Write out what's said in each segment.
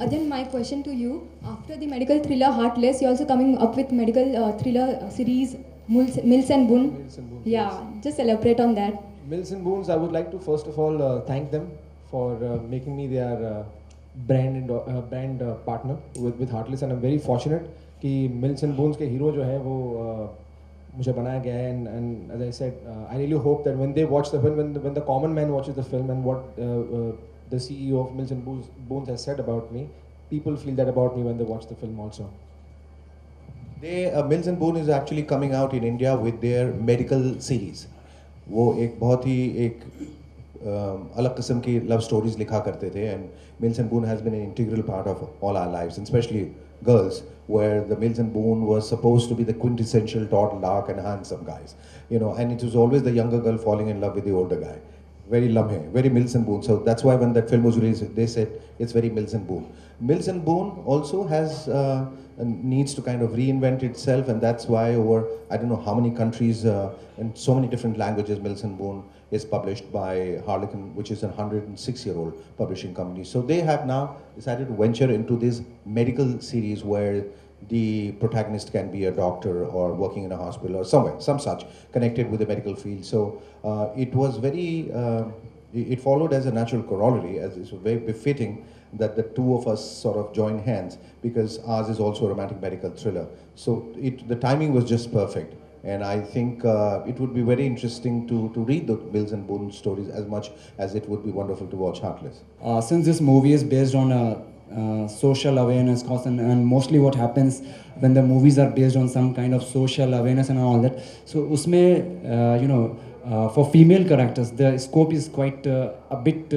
Again, my question to you: after the medical thriller Heartless, you're also coming up with medical thriller series Mills and Boone. Mills and Boons, Yeah, yes. just elaborate on that. Mills and Boons, I would like to first of all thank them for making me their brand partner with Heartless, and I'm very fortunate कि Mills and Boons के hero जो है वो मुझे बनाया गया है, and as I said, I really hope that when they watch the film, when the common man watches the film, and what the CEO of Mills and Boons has said about me, people feel that about me when they watch the film also. Mills and Boone is actually coming out in India with their medical series. वो एक बहुत ही एक अलग किस्म की love stories लिखा करते थे, and Mills and Boone has been an integral part of all our lives, and especially girls, where the Mills and Boone was supposed to be the quintessential taut, dark and handsome guys, you know, and it was always the younger girl falling in love with the older guy. Very Lamhe, very Mills and Boone. So that's why when that film was released, they said it's very Mills and Boone. Mills and Boone also has needs to kind of reinvent itself, and that's why over I don't know how many countries in so many different languages, Mills and Boone is published by Harlequin, which is a 106-year-old publishing company. So they have now decided to venture into this medical series where the protagonist can be a doctor or working in a hospital or somewhere, some such, connected with the medical field. So it was very, it followed as a natural corollary, as it's very befitting that the two of us sort of join hands, because ours is also a romantic medical thriller. So the timing was just perfect. And I think it would be very interesting to read the Mills and Boone stories as much as it would be wonderful to watch Heartless. Since this movie is based on social awareness cause, and mostly what happens when the movies are based on some kind of social awareness and all that, so usme for female characters the scope is quite a bit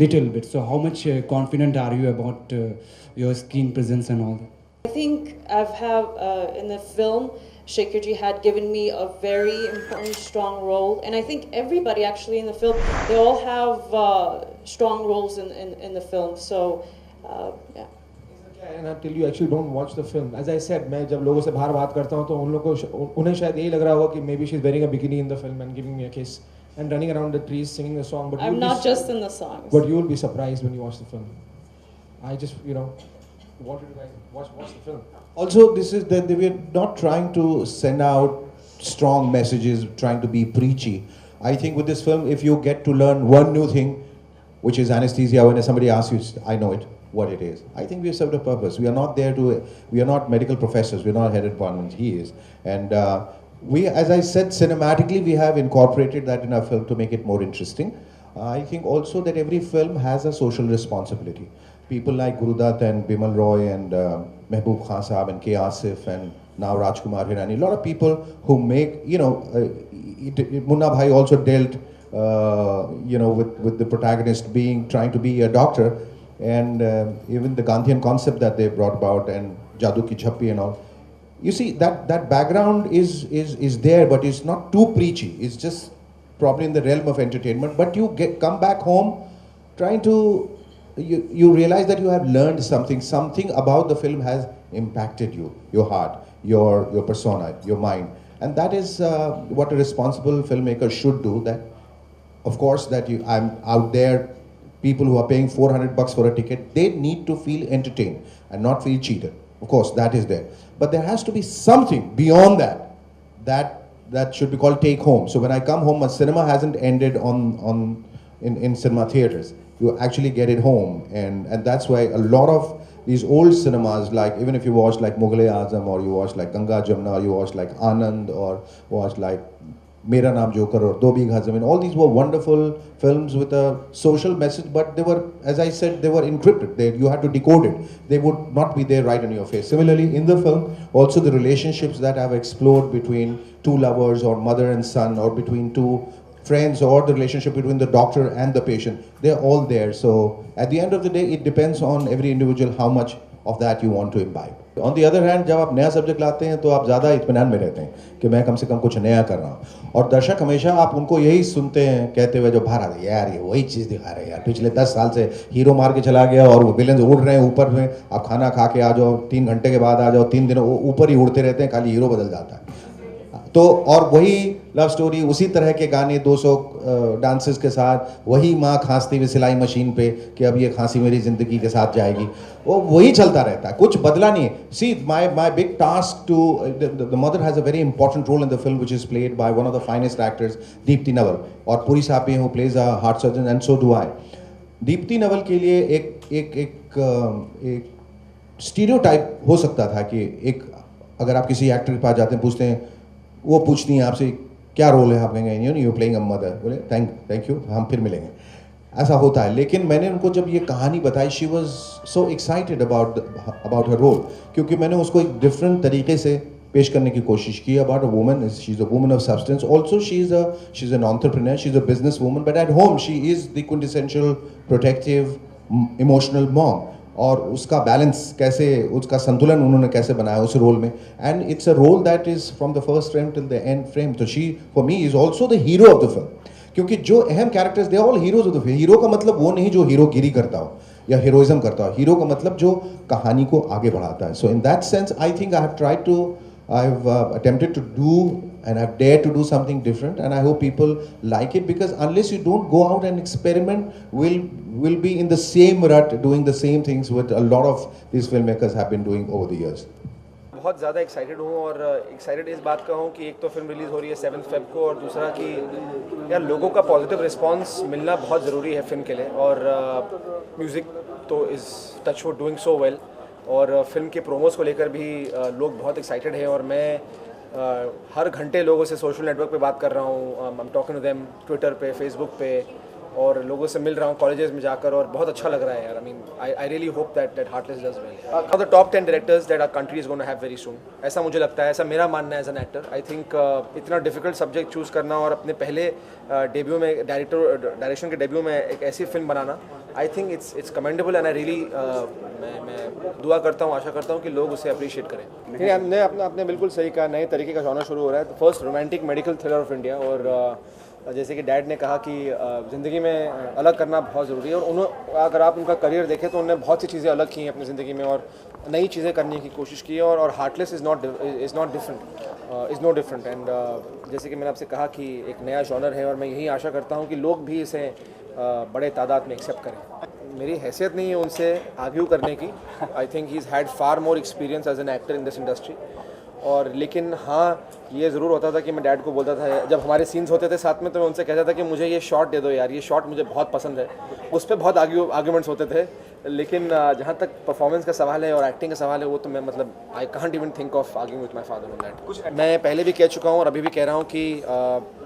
little bit. So how much confident are you about your screen presence and all that? I think in the film, Shekharji had given me a very important, strong role, and I think everybody actually in the film, they all have strong roles in the film. So, yeah. And until you actually don't watch the film, as I said, मैं जब लोगों से बाहर बात करता हूँ तो उन लोगों को उन्हें शायद यही लग रहा होगा कि maybe she's wearing a bikini in the film and giving me a kiss and running around the trees singing the song. But I'm not just in the songs. But you will be surprised when you watch the film. I just wanted to guys watch the film. Also, this is that we're not trying to send out strong messages, trying to be preachy. I think with this film, if you get to learn one new thing, which is anesthesia, when somebody asks you, I know it, what it is. I think we have served a purpose. We are not there we are not medical professors, we're not head departments, he is. And we, as I said, cinematically, we have incorporated that in our film to make it more interesting. I think also that every film has a social responsibility. People like Gurudat and Bimal Roy and Mehboob Khan Saab and K. Asif and now Rajkumar Hirani, a lot of people who make, Munna Bhai also dealt, with the protagonist trying to be a doctor, and even the Gandhian concept that they brought about, and Jadoo Ki Jhappi and all. You see, that background is there, but it's not too preachy. It's just probably in the realm of entertainment. But you come back home trying to, you realize that you have learned something about the film has impacted you, your heart, your persona, your mind. And that is what a responsible filmmaker should do. That, of course, I'm out there, people who are paying $400 for a ticket, they need to feel entertained and not feel cheated. Of course, that is there. But there has to be something beyond that should be called take home. So when I come home, a cinema hasn't ended in cinema theaters. You actually get it home, and that's why a lot of these old cinemas, like even if you watch like Mughal-e-Azam, or you watch like Ganga Jamna, or you watch like Anand, or watch like Mera Naam Joker or Do Bigha Zameen, all these were wonderful films with a social message, but they were, as I said, they were encrypted. You had to decode it. They would not be there right in your face. Similarly, in the film, also the relationships that have explored between two lovers or mother and son, or between two friends, or the relationship between the doctor and the patient, they're all there. So at the end of the day, it depends on every individual how much of that you want to imbibe. On the other hand, जब आप नया subject लाते हैं तो आप ज़्यादा इत्मीनान में रहते हैं कि मैं कम से कम कुछ नया कर रहा हूँ, और दर्शक हमेशा आप उनको यही सुनते हैं कहते हुए जो बाहर आ गए, यार ये वही चीज़ दिखा रहे हैं यार, पिछले 10 साल से हीरो मार के चला गया और वो विलेंस उड़ रहे हैं ऊपर में, आप खाना खा के आ जाओ, 3 घंटे के बाद आ जाओ, 3 दिन ऊपर ही उड़ते रहते हैं, खाली हीरो बदल जाता है। तो और वही लव स्टोरी, उसी तरह के गाने 200 डांसेस के साथ, वही माँ खांसती हुई सिलाई मशीन पे कि अब ये खांसी मेरी ज़िंदगी के साथ जाएगी, वो वही चलता रहता है, कुछ बदला नहीं है. See my big task to the mother has a very important role in the film which is played by one of the finest actors Deepti Naval, और पुरी साहब who plays a heart surgeon and so do I. Deepti Naval के लिए एक stereotype हो सकता था कि एक, अगर आप किसी एक्टर के पास जाते हैं, पूछते हैं, वो पूछती हैं आपसे क्या रोल है, आप कहेंगे यू प्लेइंग अ मदर, बोले थैंक यू, हम फिर मिलेंगे, ऐसा होता है. लेकिन मैंने उनको जब ये कहानी बताई, she was so excited about her role, क्योंकि मैंने उसको एक डिफरेंट तरीके से पेश करने की कोशिश की. About a woman, she is a woman of substance, also she is an entrepreneur, she is a business woman, but at home she is the quintessential protective emotional mom. और उसका बैलेंस कैसे, उसका संतुलन उन्होंने कैसे बनाया उस रोल में. And it's a role that is from the first frame till the end frame. तो she for me is also the hero of the film, क्योंकि जो अहम characters they all heroes of the film. Hero का मतलब वो नहीं जो हीरोगिरी करता हो या हीरोइज्म करता हो, हीरो का मतलब जो कहानी को आगे बढ़ाता है. So in that sense I think I have tried to, I have attempted to do and I've dared to do something different, and I hope people like it, because unless you don't go out and experiment, we'll be in the same rut doing the same things what a lot of these filmmakers have been doing over the years. बहुत ज़्यादा excited हूँ, और excited इस बात का हूँ कि एक तो फिल्म रिलीज़ हो रही है 7 फेब को, और दूसरा कि यार लोगों का पॉजिटिव रिस्पांस मिलना बहुत ज़रूरी है फिल्म के लिए. और म्यूज़िक तो is touch wood doing so well, और फिल्म के प्रोमोस को लेकर भी लोग बहुत एक्साइटेड हैं. और मैं हर घंटे लोगों से सोशल नेटवर्क पे बात कर रहा हूँ, I am talking to them Twitter पे, फेसबुक पे, और लोगों से मिल रहा हूँ कॉलेजेस में जाकर, और बहुत अच्छा लग रहा है यार. I really hope that Heartless does well. Of the top 10 directors that our country is gonna have very soon, ऐसा मुझे लगता है, ऐसा मेरा मानना है as an actor. I think इतना डिफिकल्ट सब्जेक्ट चूज़ करना और अपने पहले डेब्यू में, डायरेक्शन के डेब्यू में एक ऐसी film banana, I think it's commendable. And I really मैं दुआ करता हूँ, आशा करता हूँ कि लोग उसे अप्रिशिएट करें. नहीं, हमने आपने बिल्कुल सही कहा, नए तरीके का जॉनर शुरू हो रहा है, first romantic medical thriller of India. और जैसे कि डैड ने कहा कि ज़िंदगी में अलग करना बहुत ज़रूरी है, और अगर आप उनका करियर देखें तो उन्होंने बहुत सी चीज़ें अलग की हैं अपनी ज़िंदगी में, और नई चीज़ें करने की कोशिश की है. और Heartless is not different, is no different. And जैसे कि मैंने आपसे कहा कि एक नया जॉनर है, और मैं यही आशा करता हूँ कि लोग भी इसे बड़े तादाद में एक्सेप्ट करें. मेरी हैसियत नहीं है उनसे आर्ग्यू करने की. I think he is had far more experience as an actor in this industry. और लेकिन हाँ, ये ज़रूर होता था कि मैं डैड को बोलता था, जब हमारे सीन्स होते थे साथ में, तो मैं उनसे कहता था कि मुझे ये शॉट दे दो यार, ये शॉट मुझे बहुत पसंद है. उस पर बहुत आर्ग्यूमेंट्स होते थे. लेकिन जहाँ तक परफॉर्मेंस का सवाल है और एक्टिंग का सवाल है, वो तो मैं मतलब I can't even think of arguing with my father on that. कुछ मैं पहले भी कह चुका हूँ और अभी भी कह रहा हूँ कि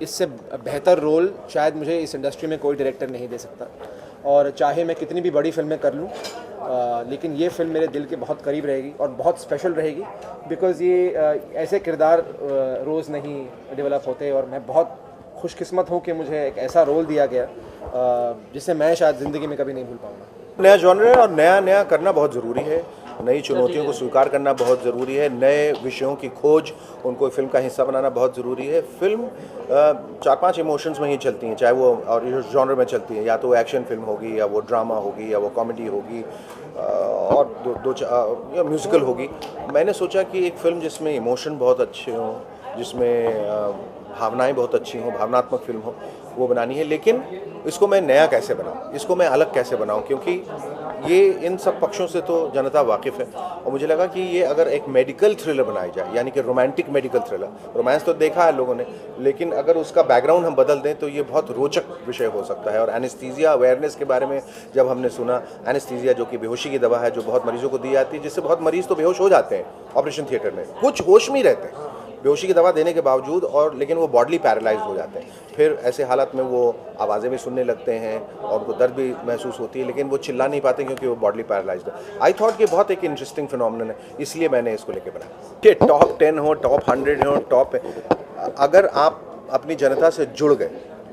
इससे बेहतर रोल शायद मुझे इस इंडस्ट्री में कोई डायरेक्टर नहीं दे सकता. और चाहे मैं कितनी भी बड़ी फिल्में कर लूँ, लेकिन ये फिल्म मेरे दिल के बहुत करीब रहेगी और बहुत स्पेशल रहेगी, बिकॉज़ ये ऐसे किरदार रोज़ नहीं डेवलप होते. और मैं बहुत खुशकिस्मत हूँ कि मुझे एक ऐसा रोल दिया गया जिसे मैं शायद ज़िंदगी में कभी नहीं भूल पाऊँगा. नया जॉनर है और नया करना बहुत ज़रूरी है. नई चुनौतियों को स्वीकार करना बहुत ज़रूरी है. नए विषयों की खोज, उनको फिल्म का हिस्सा बनाना बहुत ज़रूरी है. फिल्म 4-5 इमोशंस में ही चलती हैं, चाहे वो और इस जॉनर में चलती हैं, या तो एक्शन फिल्म होगी, या वो ड्रामा होगी, या वो कॉमेडी होगी, और या म्यूज़िकल होगी. मैंने सोचा कि एक फ़िल्म जिसमें इमोशन बहुत अच्छे हों, जिसमें भावनाएं बहुत अच्छी हों, भावनात्मक फिल्म हो, वो बनानी है. लेकिन इसको मैं नया कैसे बनाऊं, इसको मैं अलग कैसे बनाऊं, क्योंकि ये इन सब पक्षों से तो जनता वाकिफ़ है. और मुझे लगा कि ये अगर एक मेडिकल थ्रिलर बनाई जाए, यानी कि रोमांटिक मेडिकल थ्रिलर, रोमांस तो देखा है लोगों ने, लेकिन अगर उसका बैकग्राउंड हम बदल दें तो ये बहुत रोचक विषय हो सकता है. और एनेस्थीसिया अवेयरनेस के बारे में जब हमने सुना, एनेस्थीसिया जो कि बेहोशी की दवा है, जो बहुत मरीजों को दी जाती है, जिससे बहुत मरीज़ तो बेहोश हो जाते हैं ऑपरेशन थिएटर में, कुछ होश में ही रहते हैं बेहोशी की दवा देने के बावजूद, और लेकिन वो बॉडली पैरालाइज हो जाते हैं. फिर ऐसे हालत में वो आवाज़ें भी सुनने लगते हैं और उनको दर्द भी महसूस होती है, लेकिन वो चिल्ला नहीं पाते क्योंकि वो बॉडली पैरालाइज है. आई थॉट कि बहुत एक इंटरेस्टिंग फिनोमिनन है, इसलिए मैंने इसको लेके बनाया कि टॉप 10 हो, टॉप 100 हो, टॉप, अगर आप अपनी जनता से जुड़ गए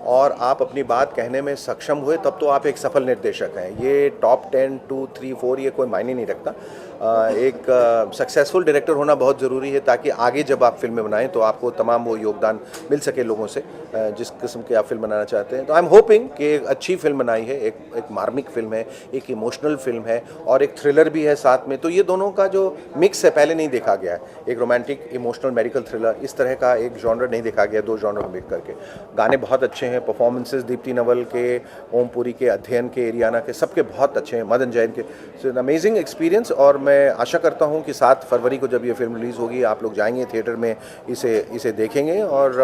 और आप अपनी बात कहने में सक्षम हुए, तब तो आप एक सफल निर्देशक हैं. ये टॉप 10, 2, 3, 4 ये कोई मायने नहीं रखता. एक सक्सेसफुल डायरेक्टर होना बहुत ज़रूरी है, ताकि आगे जब आप फिल्में बनाएं तो आपको तमाम वो योगदान मिल सके लोगों से जिस किस्म की आप फिल्म बनाना चाहते हैं। तो आई एम होपिंग कि एक अच्छी फिल्म बनाई है, एक मार्मिक फिल्म है, एक इमोशनल फिल्म है और एक थ्रिलर भी है साथ में। तो ये दोनों का जो मिक्स है पहले नहीं देखा गया है, एक रोमांटिक इमोशनल मेडिकल थ्रिलर, इस तरह का एक जॉनर नहीं देखा गया, दो जॉनर मिक्स करके। गाने बहुत अच्छे हैं, परफॉर्मेंसेस दीप्ति नवल के, ओम पुरी के, अध्ययन के, एरियाना के, सबके बहुत अच्छे हैं, मदन जैन के। सो एन अमेजिंग एक्सपीरियंस। और मैं आशा करता हूँ कि 7 फरवरी को जब ये फिल्म रिलीज़ होगी आप लोग जाएंगे थिएटर में, इसे देखेंगे और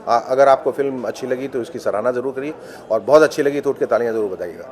अगर आपको फिल्म अच्छी लगी तो इसकी सराहना ज़रूर करिए और बहुत अच्छी लगी तो उठ के तालियां ज़रूर बताइएगा।